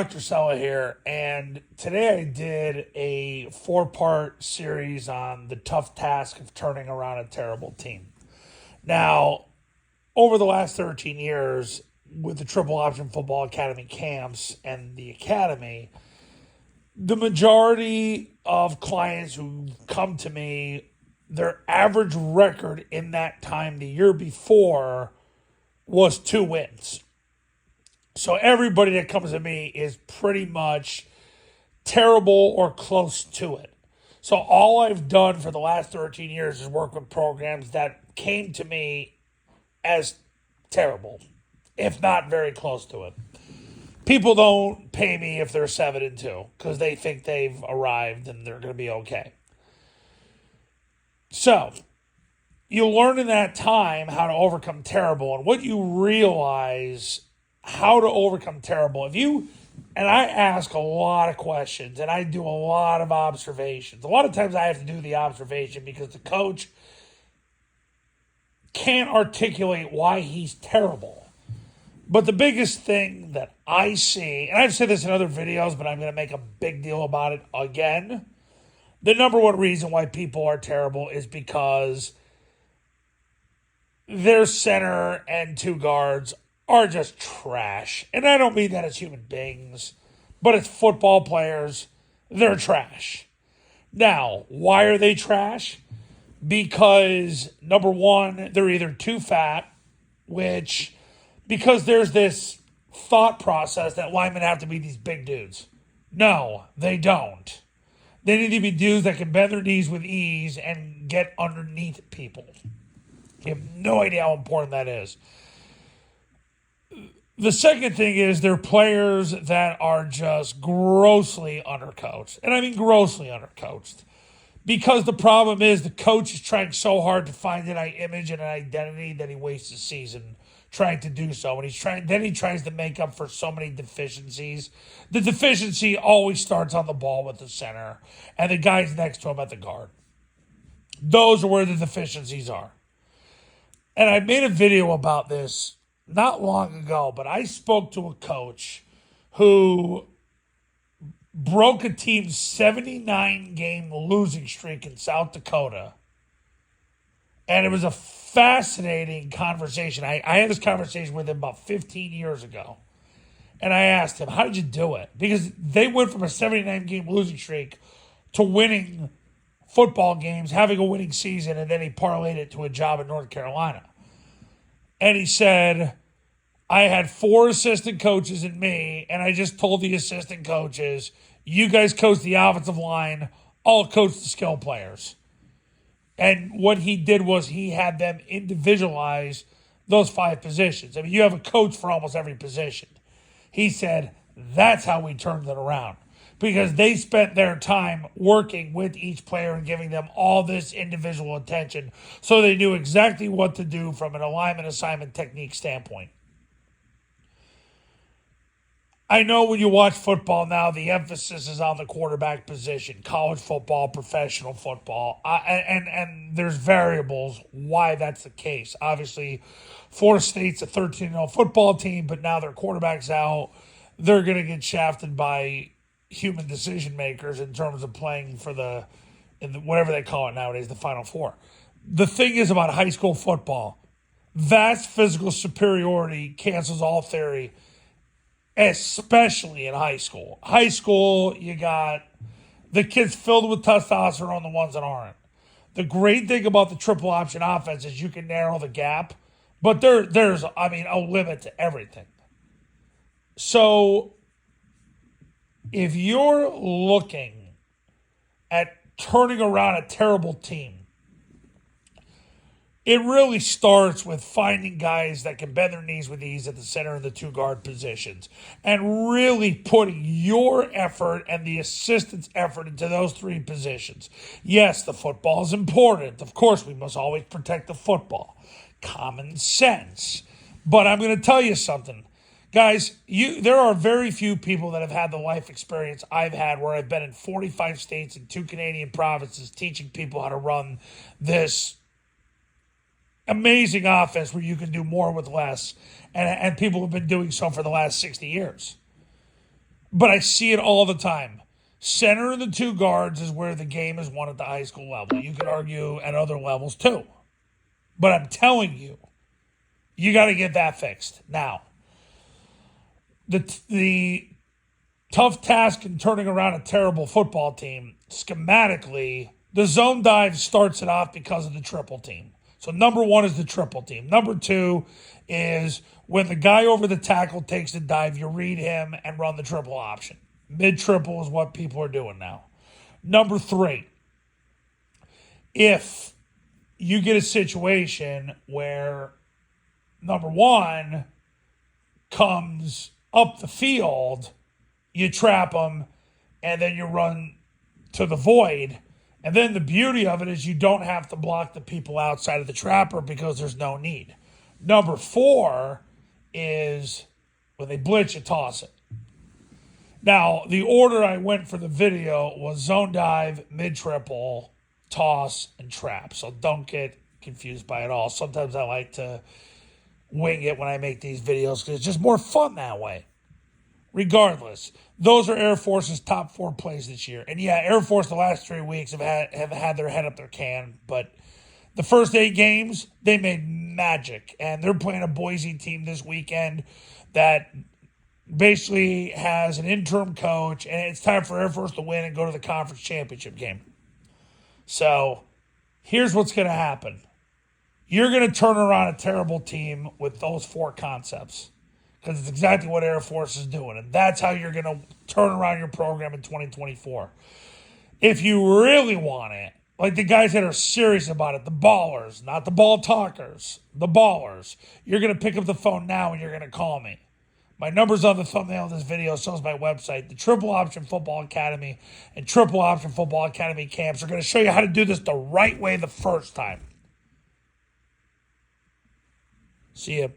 Dr. Cella here, and today I did a four-part series on the tough task of turning around a terrible team. Now, over the last 13 years, with the Triple Option Football Academy camps and the academy, the majority of clients who come to me, their average record in that time the year before was 2 wins. So everybody that comes to me is pretty much terrible or close to it. So all I've done for the last 13 years is work with programs that came to me as terrible, if not very close to it. People don't pay me if they're 7-2 because they think they've arrived and they're going to be okay. So you learn in that time how to overcome terrible, and what you realize how to overcome terrible. And I ask a lot of questions and I do a lot of observations. A lot of times I have to do the observation because the coach can't articulate why he's terrible. But the biggest thing that I see, and I've said this in other videos, but I'm going to make a big deal about it again. The number one reason why people are terrible is because their center and two guards are just trash. And I don't mean that as human beings, but as football players, they're trash. Now, why are they trash? Because, number one, they're either too fat, because there's this thought process that linemen have to be these big dudes. No, they don't. They need to be dudes that can bend their knees with ease and get underneath people. You have no idea how important that is. The second thing is they're players that are just grossly undercoached. And I mean grossly undercoached. Because the problem is the coach is trying so hard to find an image and an identity that he wastes the season trying to do so. And then he tries to make up for so many deficiencies. The deficiency always starts on the ball with the center and the guys next to him at the guard. Those are where the deficiencies are. And I made a video about this not long ago, but I spoke to a coach who broke a team's 79-game losing streak in South Dakota. And it was a fascinating conversation. I had this conversation with him about 15 years ago. And I asked him, how did you do it? Because they went from a 79-game losing streak to winning football games, having a winning season, and then he parlayed it to a job in North Carolina. And he said, I had 4 assistant coaches and me, and I just told the assistant coaches, you guys coach the offensive line, I'll coach the skill players. And what he did was he had them individualize those 5 positions. I mean, you have a coach for almost every position. He said, that's how we turned it around. Because they spent their time working with each player and giving them all this individual attention so they knew exactly what to do from an alignment assignment technique standpoint. I know when you watch football now, the emphasis is on the quarterback position, college football, professional football, and there's variables why that's the case. Obviously, Florida State's a 13-0 football team, but now their quarterback's out. They're going to get shafted by human decision makers in terms of playing for whatever they call it nowadays, the Final Four. The thing is about high school football, vast physical superiority cancels all theory, especially in high school. High school, you got the kids filled with testosterone, the ones that aren't. The great thing about the triple option offense is you can narrow the gap, but there's a limit to everything. So if you're looking at turning around a terrible team, it really starts with finding guys that can bend their knees with ease at the center and the two guard positions and really putting your effort and the assistant's effort into those 3 positions. Yes, the football is important. Of course, we must always protect the football. Common sense. But I'm going to tell you something. Guys, there are very few people that have had the life experience I've had where I've been in 45 states and 2 Canadian provinces teaching people how to run this amazing offense where you can do more with less. And people have been doing so for the last 60 years. but I see it all the time. Center and the two guards is where the game is won at the high school level. You could argue at other levels too. But I'm telling you, you got to get that fixed. Now, the tough task in turning around a terrible football team, schematically, the zone dive starts it off because of the triple team. So number one is the triple team. Number two is when the guy over the tackle takes the dive, you read him and run the triple option. Mid-triple is what people are doing now. Number three, if you get a situation where number one comes up the field, you trap them, and then you run to the void. And then the beauty of it is you don't have to block the people outside of the trapper because there's no need. Number four is when they blitz, you toss it. Now, the order I went for the video was zone dive, mid-triple, toss, and trap. So don't get confused by it all. Sometimes I like to wing it when I make these videos because it's just more fun that way. Regardless, those are Air Force's top 4 plays this year. And yeah, Air Force the last 3 weeks have had their head up their can, but the first 8 games, they made magic. And they're playing a Boise team this weekend that basically has an interim coach, and it's time for Air Force to win and go to the conference championship game. So here's what's going to happen. You're going to turn around a terrible team with those 4 concepts because it's exactly what Air Force is doing, and that's how you're going to turn around your program in 2024. If you really want it, like the guys that are serious about it, the ballers, not the ball talkers, the ballers, you're going to pick up the phone now and you're going to call me. My number's on the thumbnail of this video, so is my website. The Triple Option Football Academy and Triple Option Football Academy camps are going to show you how to do this the right way the first time. See ya.